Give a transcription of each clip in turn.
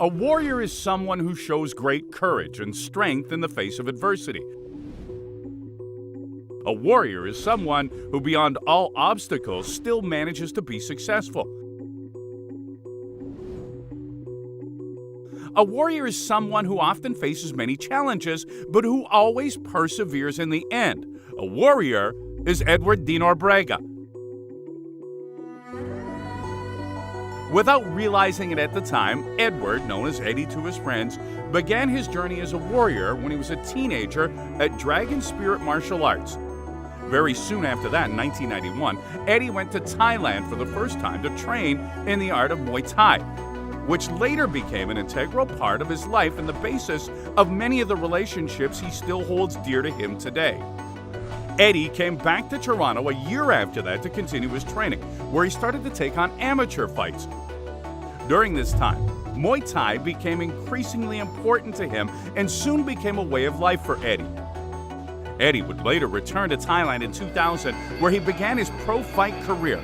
A warrior is someone who shows great courage and strength in the face of adversity. A warrior is someone who, beyond all obstacles, still manages to be successful. A warrior is someone who often faces many challenges, but who always perseveres in the end. A warrior is Edward de Nobrega. Without realizing it at the time, Edward, known as Eddie to his friends, began his journey as a warrior when he was a teenager at Dragon Spirit Martial Arts. Very soon after that, in 1991, Eddie went to Thailand for the first time to train in the art of Muay Thai, which later became an integral part of his life and the basis of many of the relationships he still holds dear to him today. Eddie came back to Toronto a year after that to continue his training, where he started to take on amateur fights. During this time, Muay Thai became increasingly important to him and soon became a way of life for Eddie. Eddie would later return to Thailand in 2000, where he began his pro fight career.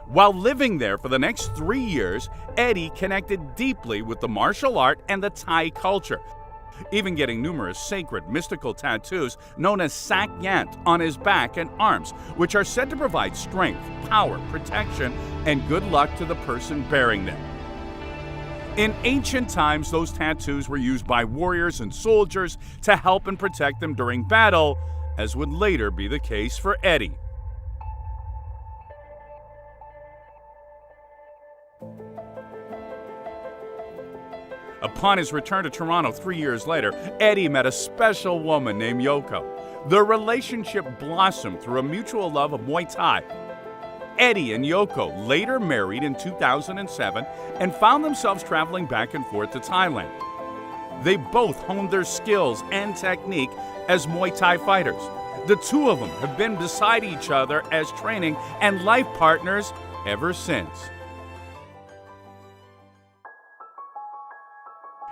While living there for the next 3 years, Eddie connected deeply with the martial art and the Thai culture, even getting numerous sacred mystical tattoos known as sak yant on his back and arms, which are said to provide strength, power, protection, and good luck to the person bearing them. In ancient times, those tattoos were used by warriors and soldiers to help and protect them during battle, as would later be the case for Eddie. Upon his return to Toronto 3 years later, Eddie met a special woman named Yoko. Their relationship blossomed through a mutual love of Muay Thai. Eddie and Yoko later married in 2007 and found themselves traveling back and forth to Thailand. They both honed their skills and technique as Muay Thai fighters. The two of them have been beside each other as training and life partners ever since.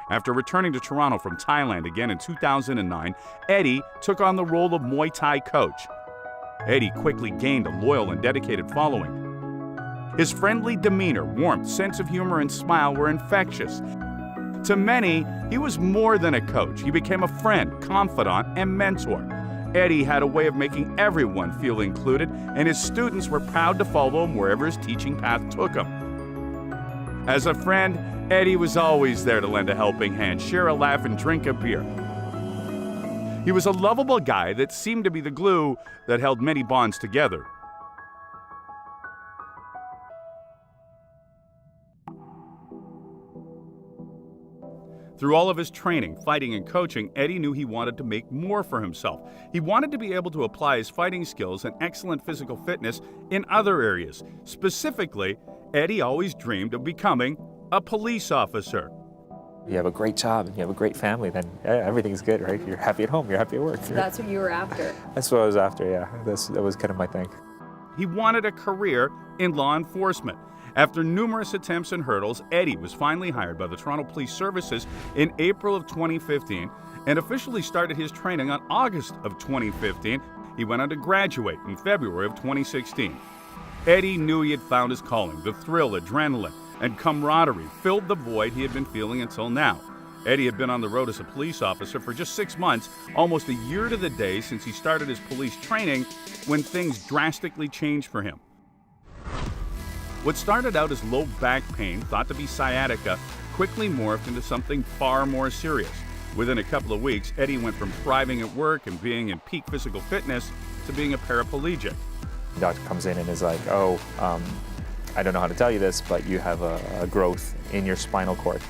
After returning to Toronto from Thailand again in 2009, Eddie took on the role of Muay Thai coach. Eddie quickly gained a loyal and dedicated following. His friendly demeanor, warmth, sense of humor, and smile were infectious. To many, he was more than a coach. He became a friend, confidant, and mentor. Eddie had a way of making everyone feel included, and his students were proud to follow him wherever his teaching path took him. As a friend, Eddie was always there to lend a helping hand, share a laugh, and drink a beer. He was a lovable guy that seemed to be the glue that held many bonds together. Through all of his training, fighting, and coaching, Eddie knew he wanted to make more for himself. He wanted to be able to apply his fighting skills and excellent physical fitness in other areas. Specifically, Eddie always dreamed of becoming a police officer. You have a great job and you have a great family, then everything's good, right? You're happy at home, you're happy at work. So that's what you were after? That's what I was after, yeah. That was kind of my thing. He wanted a career in law enforcement. After numerous attempts and hurdles, Eddie was finally hired by the Toronto Police Services in April of 2015 and officially started his training on August of 2015. He went on to graduate in February of 2016. Eddie knew he had found his calling. The thrill, adrenaline, and camaraderie filled the void he had been feeling until now. Eddie had been on the road as a police officer for just 6 months, almost a year to the day since he started his police training, when things drastically changed for him. What started out as low back pain, thought to be sciatica, quickly morphed into something far more serious. Within a couple of weeks, Eddie went from thriving at work and being in peak physical fitness to being a paraplegic. The doctor comes in and is like, I don't know how to tell you this, but you have a growth in your spinal cord.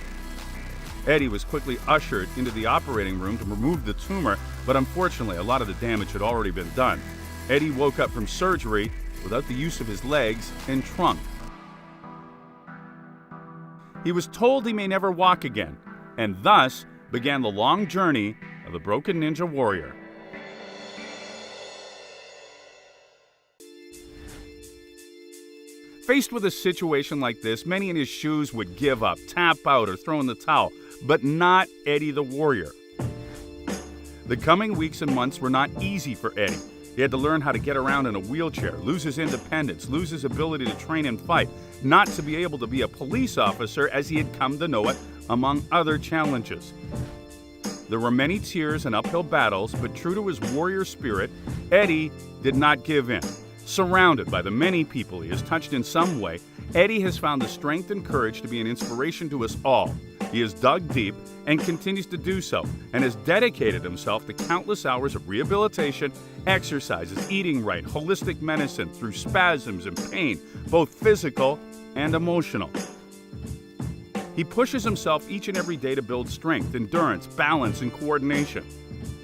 Eddie was quickly ushered into the operating room to remove the tumor, but unfortunately, a lot of the damage had already been done. Eddie woke up from surgery without the use of his legs and trunk. He was told he may never walk again, and thus began the long journey of the broken ninja warrior. Faced with a situation like this, many in his shoes would give up, tap out, or throw in the towel, but not Eddie the warrior. The coming weeks and months were not easy for Eddie. He had to learn how to get around in a wheelchair, lose his independence, lose his ability to train and fight, not to be able to be a police officer as he had come to know it, among other challenges. There were many tears and uphill battles, but true to his warrior spirit, Eddie did not give in. Surrounded by the many people he has touched in some way, Eddie has found the strength and courage to be an inspiration to us all. He has dug deep and continues to do so, and has dedicated himself to countless hours of rehabilitation, exercises, eating right, holistic medicine through spasms and pain, both physical and emotional. He pushes himself each and every day to build strength, endurance, balance, and coordination.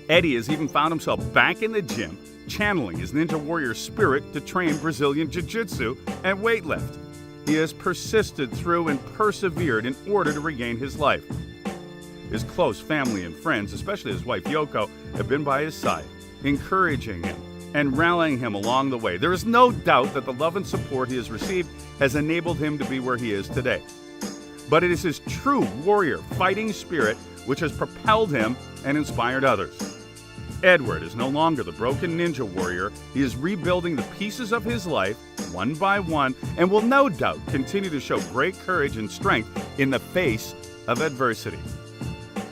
Eddie has even found himself back in the gym, channeling his ninja warrior spirit to train Brazilian jiu-jitsu and weightlift. He has persisted through and persevered in order to regain his life. His close family and friends, especially his wife Yoko, have been by his side, encouraging him and rallying him along the way. There is no doubt that the love and support he has received has enabled him to be where he is today. But it is his true warrior fighting spirit which has propelled him and inspired others. Edward is no longer the broken ninja warrior. He is rebuilding the pieces of his life one by one and will no doubt continue to show great courage and strength in the face of adversity.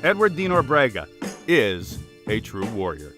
Edward Nobrega is a true warrior.